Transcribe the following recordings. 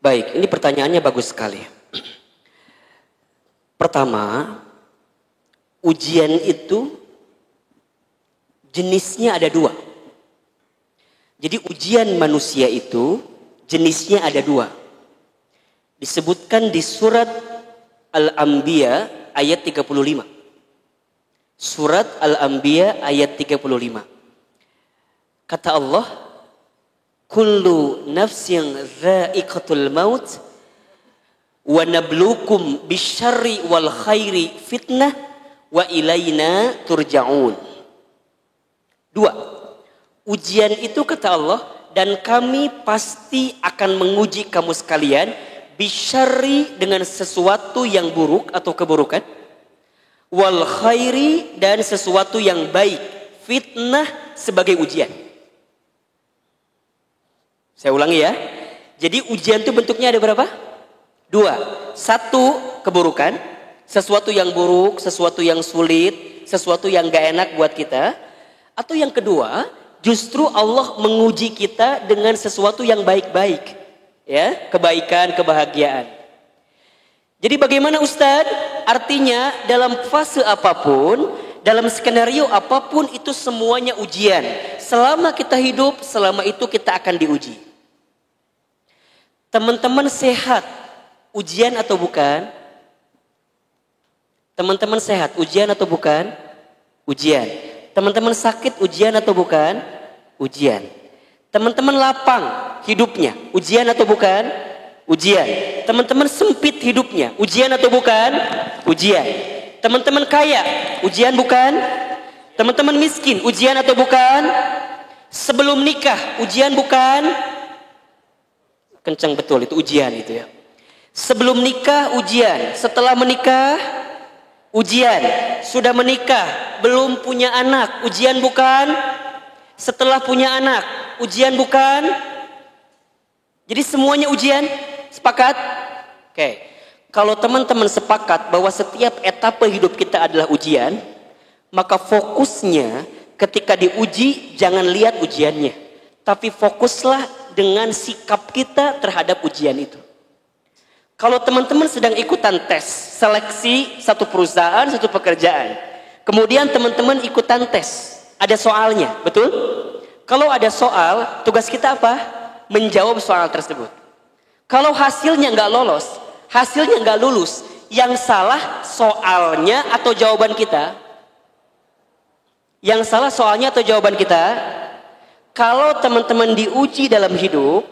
Baik, ini pertanyaannya bagus sekali. Pertama, ujian itu jenisnya ada dua. Jadi ujian manusia itu jenisnya ada dua. Disebutkan di surat Al-Anbiya ayat 35. Surat Al-Anbiya ayat 35. Kata Allah, kullu nafsin dha'iqatul maut wa nabluukum bisyarri wal khairi fitnah wa ilaina turja'un. Dua, ujian itu kata Allah, dan kami pasti akan menguji kamu sekalian bisyarri dengan sesuatu yang buruk atau keburukan, wal khairi dan sesuatu yang baik, fitnah sebagai ujian. Saya ulangi ya. Jadi ujian itu bentuknya ada berapa? Dua. Satu, keburukan, sesuatu yang buruk, sesuatu yang sulit, sesuatu yang gak enak buat kita. Atau yang kedua, justru Allah menguji kita dengan sesuatu yang baik-baik, ya, kebaikan, kebahagiaan. Jadi bagaimana Ustadz? Artinya dalam fase apapun, dalam skenario apapun, itu semuanya ujian. Selama kita hidup, selama itu kita akan diuji. Teman-teman sehat, ujian atau bukan? Teman-teman sehat, ujian atau bukan? Ujian. Teman-teman sakit, ujian atau bukan? Ujian. Teman-teman lapang hidupnya, ujian atau bukan? Ujian. Teman-teman sempit hidupnya, ujian atau bukan? Ujian. Teman-teman kaya, ujian bukan? Teman-teman miskin, ujian atau bukan? Sebelum nikah, ujian bukan? Kencang betul, itu ujian itu ya. Sebelum nikah ujian, setelah menikah ujian, sudah menikah belum punya anak, ujian bukan? Setelah punya anak, ujian bukan? Jadi semuanya ujian, sepakat? Oke. Kalau teman-teman sepakat bahwa setiap etapa hidup kita adalah ujian, maka fokusnya ketika diuji jangan lihat ujiannya, tapi fokuslah dengan sikap kita terhadap ujian itu. Kalau teman-teman sedang ikutan tes seleksi satu perusahaan, satu pekerjaan, kemudian teman-teman ikutan tes, ada soalnya, betul? Kalau ada soal, tugas kita apa? Menjawab soal tersebut. Kalau hasilnya nggak lolos, hasilnya nggak lulus, yang salah soalnya atau jawaban kita? Yang salah soalnya atau jawaban kita? Kalau teman-teman diuji dalam hidup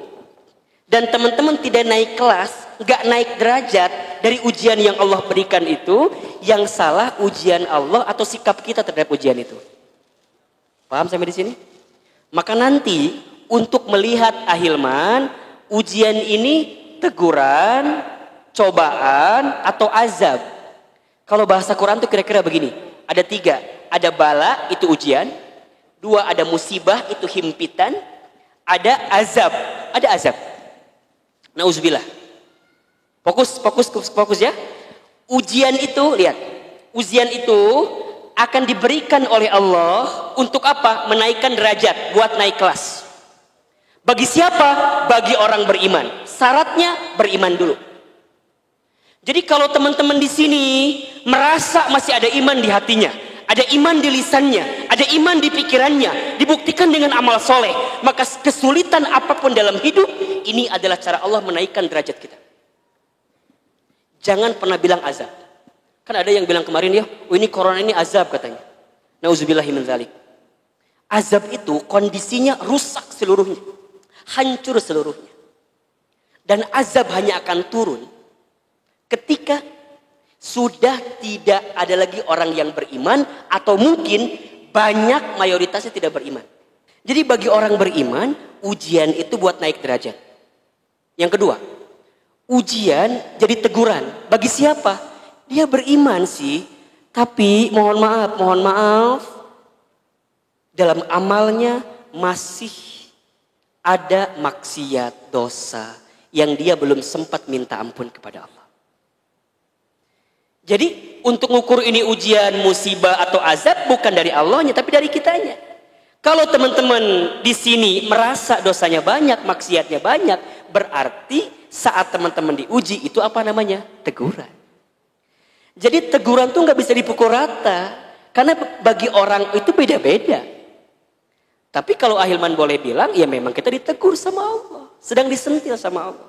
dan teman-teman tidak naik kelas, nggak naik derajat dari ujian yang Allah berikan itu, yang salah ujian Allah atau sikap kita terhadap ujian itu. Paham sampai di sini? Maka nanti untuk melihat ahilman, ujian ini teguran, cobaan atau azab. Kalau bahasa Quran itu kira-kira begini, ada tiga, ada bala itu ujian. Dua, ada musibah, itu himpitan. Ada azab, ada azab. Nauzubillah. Fokus ya. Ujian itu, lihat. Ujian itu akan diberikan oleh Allah untuk apa? Menaikkan derajat, buat naik kelas. Bagi siapa? Bagi orang beriman. Syaratnya beriman dulu. Jadi kalau teman-teman di sini merasa masih ada iman di hatinya, ada iman di lisannya, ada iman di pikirannya, dibuktikan dengan amal soleh, maka kesulitan apapun dalam hidup, ini adalah cara Allah menaikkan derajat kita. Jangan pernah bilang azab. Kan ada yang bilang kemarin ya, oh ini corona ini azab katanya. Nauzubillahi min dzalik. Azab itu kondisinya rusak seluruhnya, hancur seluruhnya. Dan azab hanya akan turun ketika sudah tidak ada lagi orang yang beriman, atau mungkin banyak mayoritasnya tidak beriman. Jadi bagi orang beriman, ujian itu buat naik derajat. Yang kedua, ujian jadi teguran. Bagi siapa? Dia beriman sih, tapi mohon maaf, dalam amalnya masih ada maksiat, dosa yang dia belum sempat minta ampun kepada Allah. Jadi untuk mengukur ini ujian, musibah atau azab bukan dari Allahnya, tapi dari kitanya. Kalau teman-teman di sini merasa dosanya banyak, maksiatnya banyak, berarti saat teman-teman diuji itu apa namanya? Teguran. Jadi teguran tuh nggak bisa dipukul rata. Karena bagi orang itu beda-beda. Tapi kalau Ahilman boleh bilang, ya memang kita ditegur sama Allah. Sedang disentil sama Allah.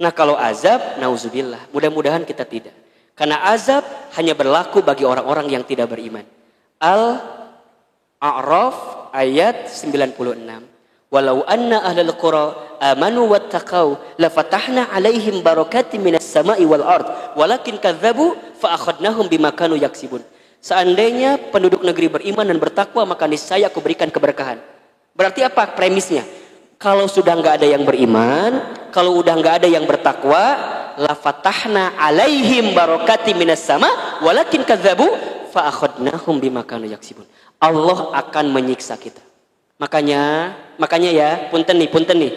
Nah kalau azab, nauzubillah. Mudah-mudahan kita tidak. Karena azab hanya berlaku bagi orang-orang yang tidak beriman. Al-A'raf ayat 96. Walau anna ahlal qura amanu wattaqau lafatahna alaihim barakatim minas sama'i wal ard walakin kadzabu fa akhadnahum bima kanu yaksibun. Seandainya penduduk negeri beriman dan bertakwa maka niscaya aku berikan keberkahan. Berarti apa premisnya? Kalau sudah enggak ada yang beriman, kalau udah enggak ada yang bertakwa, lafatahna alaihim barakatim minas sama walakin kadzabu fa akhadnahum bima kanu yaksibun. Allah akan menyiksa kita. Makanya ya, punten nih.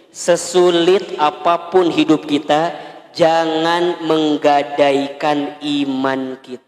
Sesulit apapun hidup kita, jangan menggadaikan iman kita.